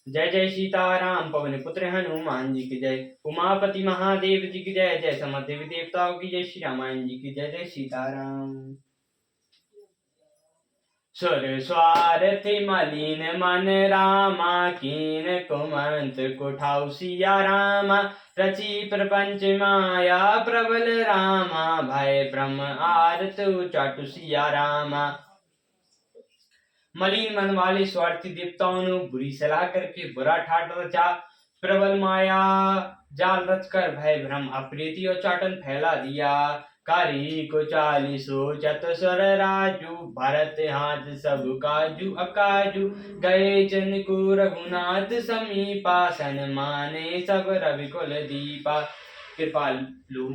जय जय सीताराम पवन पुत्र हनुमान जी की जय। उमापति महादेव जी की जय। जय समस्त देवी देवताओं की जय। श्री रामायण जी की जय। जय सीताराम। सुर स्वार्थी मलिन मन रामा, कीन कुमंत कुठाउ सिया रामा। रची प्रपंच माया प्रबल रामा, भय ब्रह्म आरत चाटु सिया रामा। मलिन मन वाले स्वार्थी देवताओं ने बुरी सलाह करके बुरा ठाट रचा। प्रबल माया जाल रचकर भय भ्रम अप्रीति और चाटन फैला दिया। कारी को चालीसो चतुसर राजू, भरत हाथ सब काजू अकाजू। गए जन को रघुनाथ समीपा, सन माने सब रवि कुल दीपा। कृपालु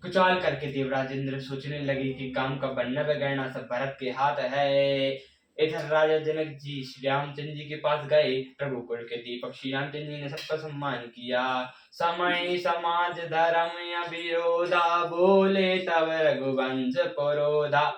कुचाल करके देवराज इंद्र सोचने लगे कि काम का बनना बिगड़ना सब भरत के हाथ है। इधर राजा जनक जी श्री रामचंद्र जी के पास गए। रघुकुल के दीपक श्री रामचंद्र जी ने सबका सम्मान किया। समय समाज धर्म अविरोधा, बोले तब रघुवंश पुरोधा।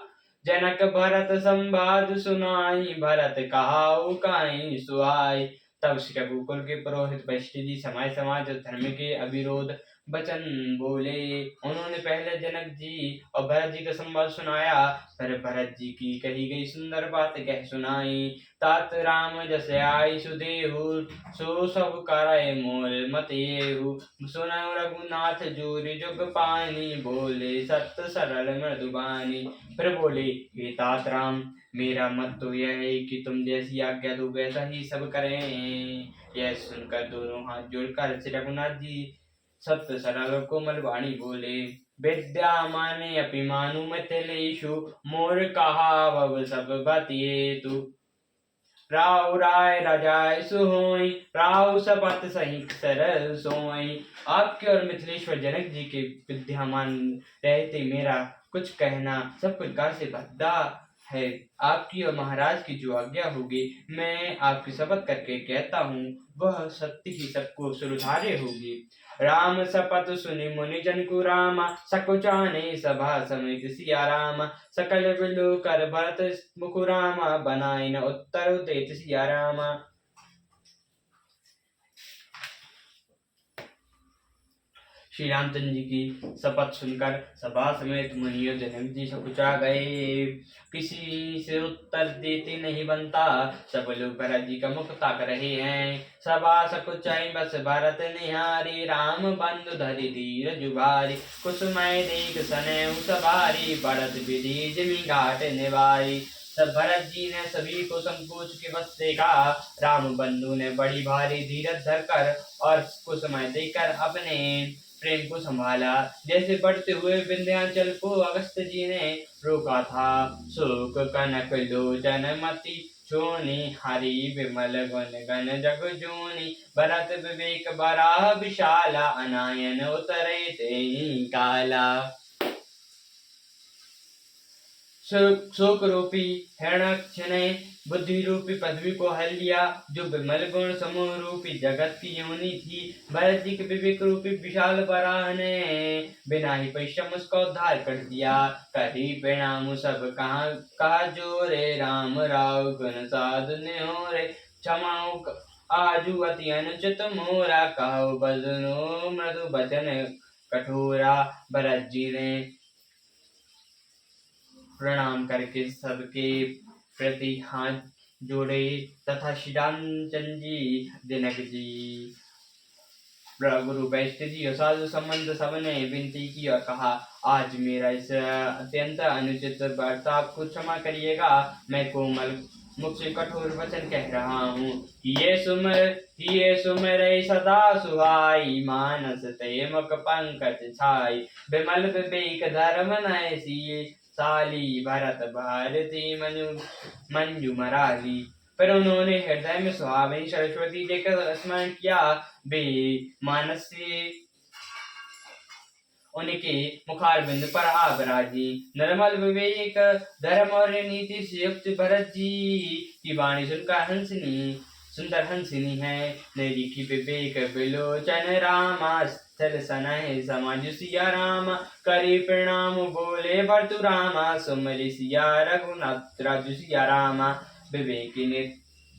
जनक भरत संवाद सुनाई, भरत कहाऊ काई सुहाई। तब श्री रघुकुल के पुरोहित वशिष्ठ जी समय समाज और धर्म के अविरोध वचन बोले। उन्होंने पहले जनक जी और भरत जी का संवाद सुनाया, फिर भरत जी की कही गई सुंदर बात कह सुनाई। तात राम जस आई सुदेहु, सो सब करय मोर मत येहु। सुनौ रघुनाथ जोरि जुग पानी, बोले सत्य सरल मृदुबानी। फिर बोले, हे तात राम, मेरा मत तो यह है कि तुम जैसी आज्ञा दो वैसा ही सब करें। यह सुनकर दोनों हाथ जोड़कर श्री रघुनाथ जी सत्य सरल कोमल वाणी बोले। विद्या माने अपि मानु मिथिलेशु, मोर कहावब सब बतिएतु। राव राय राजाय सुहोई, राव सपत सही सरल सोई। आपके और मिथिलेश्वर जनक जी के विद्यमान रहते मेरा कुछ कहना सब प्रकार से भद्दा है। आपकी और महाराज की जो आज्ञा होगी, मैं आपकी शपथ करके कहता हूँ, वह सत्य ही सबको सुधारे होगी। राम शपथ सुनि मुनि जन को रामा, सकुचाने सभा समित सिया रामा। सकल बिलु कर भरत मुख रामा, बनाई न उत्तर देत सिया रामा। श्री रामचंद्र जी की शपथ सुनकर सभा समेत मुनि और जनक जी सकुचा गए। किसी से उत्तर देते नहीं बनता, सब लोग भरत जी का मुख ताक रहे हैं। सभा सकुचाई बस भरत निहारी, राम बंधु धरि धीर जुभारी। कुसुमय देख सनयु सवारी, बढ़त विधि जिमि घाट निवारी। तब भरत जी ने सभी को संकोच के बस देखा। राम बंधु ने बड़ी भारी धीरज धरकर और कुसुमय देकर अपने प्रेम को संभाला। जैसे बढ़ते हुए विंध्याचल को अगस्त्य जी ने रोका था। शोक कनक लोचन मति छोनी, हरि विमल गुण गण जग जोनी। भरत विवेक बराह विशाला, अनायन उतरे तेहि काला। शोक रूपी हिरण्यक्ष ने बुद्धि रूपी पदवी को हल लिया, जो विमल गुण समूह रूपी जगत की योनि थी। भरत जी के विवेक रूपी विशाल बराह ने बिना ही परिश्रम उसका उद्धार कर दिया। करी प्रणाम सब कहा जोरे, राम राव गुण साधु न्योरे। क्षमाओ आजु अति अनुचित मोरा, कहो बजनो मृदु बचन कठोरा। भरत जी ने प्रणाम करके सबके प्रति हाथ जोड़े तथा श्री रामचंद्र जी, जनक जी, गुरु वैष्णव जी और साधु संबंध सबने विनती की और कहा, आज मेरा इस अत्यंत अनुचित बर्ताव को क्षमा करिएगा। मैं कोमल मुख से कठोर वचन कह रहा हूँ। ये सुमर सदा सुहाई, मानस ते मुख पंकज छाई। विमल विवेक धर्म नयसी, साली भरत भारती मंजू मराली। फिर उन्होंने हृदय में सुहावनी सरस्वती देकर स्मरण किया। वे मानस से उनके मुखारबिंद पर आ विराजी। निर्मल विवेक धर्म और नीति से युक्त भरत जी की वाणी सुनकर सुंदर हंसिनी है। निरीखी विवेक विलोचन रामा, चल सनहि समाज सिया रामा। करी प्रणाम बोले भरतु रामा, सुमरि सिया रघुनाथ राजु सिया रामा। विवेक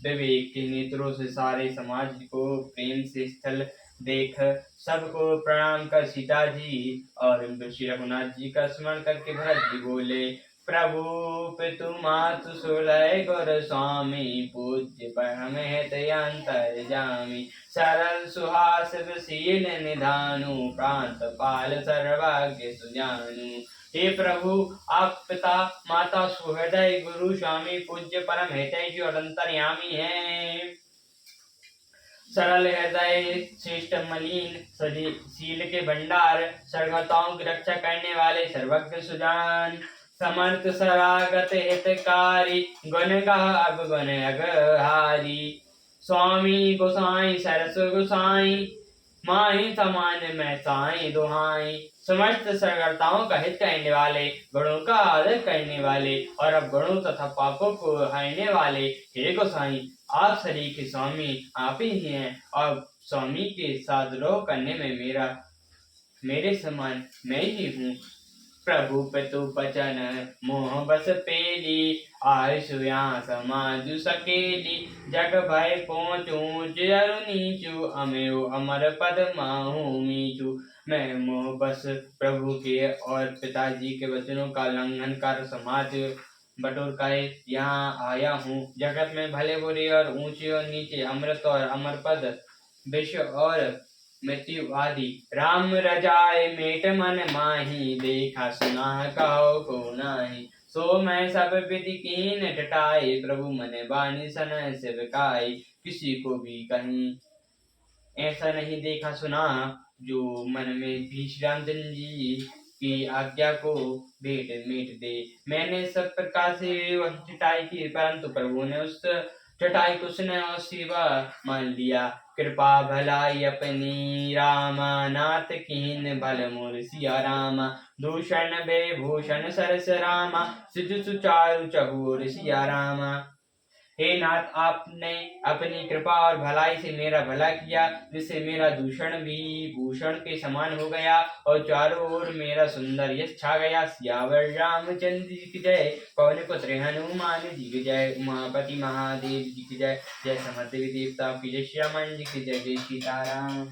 विवेक के नेत्रों से सारे समाज को प्रेम से स्थल देख सबको प्रणाम कर सीता जी और श्री रघुनाथ जी का स्मरण करके भरत जी बोले, प्रभु पितु मातु सुलय गुर स्वामी पूज्य परम हितयंतर जामी सरल सुहास शील निधानु प्रांत पाल सर्वज्ञ सुजानु। हे प्रभु, आप पिता माता सुहृदय गुरु स्वामी पूज्य परम हितैषी और अंतर्यामी हैं। सरल हृदय श्रेष्ठ मलिन शील के भंडार सर्वताओं की रक्षा करने वाले सर्वज्ञ सुजान समर्थ सरागत हितकारी गुण गाह अब गुण अगहारी। स्वामी गोसाई सरस गोसाई माही समान में साई दुहाई। समस्त सरगर्ताओं का हित करने वाले गुणों का आदर करने वाले और अब गुणों तथा पापों को हटाने वाले हे गोसाई, आप शरीर के स्वामी आप ही हैं और स्वामी के साथ द्रोह करने में मेरे समान मैं ही हूँ। प्रभु पितु बचन मोह बस पेली आयुषु यहाँ समाजु सकेली जग भय पहुँचू जरु नीचू अमेउ अमर पद माहू मीचू। मैं मोह बस प्रभु के और पिताजी के वचनों का उल्लंघन कर समाज बटोर कर यहाँ आया हूँ। जगत में भले बुरे और ऊंचे और नीचे अमृत और अमर पद विश्व और मृत्यु आदि राम रजाए मेट मन माही देखा सुना कहो को नाही। सो मैं सब विधि कीन टटाए प्रभु मन बानी सन सेवकाई। किसी को भी कहीं ऐसा नहीं देखा सुना जो मन में भी श्री रामचंद्र जी की आज्ञा को भेंट मेट दे। मैंने सब प्रकार से वह चटाई की परंतु प्रभु ने उस चटाई को स्नेह और सेवा मान लिया। कृपा भलाई अपनी रामा नाथ कीन भल मोर सिया रामा। दूषण विभूषण सरस रामा सिज सुचारु चहुर सिया रामा। हे नाथ, आपने अपनी कृपा और भलाई से मेरा भला किया जिससे मेरा दूषण भी भूषण के समान हो गया और चारों ओर मेरा सुंदर यश छा गया। सियावर रामचंद्र जी की जय, पवन पुत्र हनुमान जी की जय, उमापति महादेव जी की जय, जय समस्त देवी देवता की जय, श्री राम जी की जय, जय सीताराम।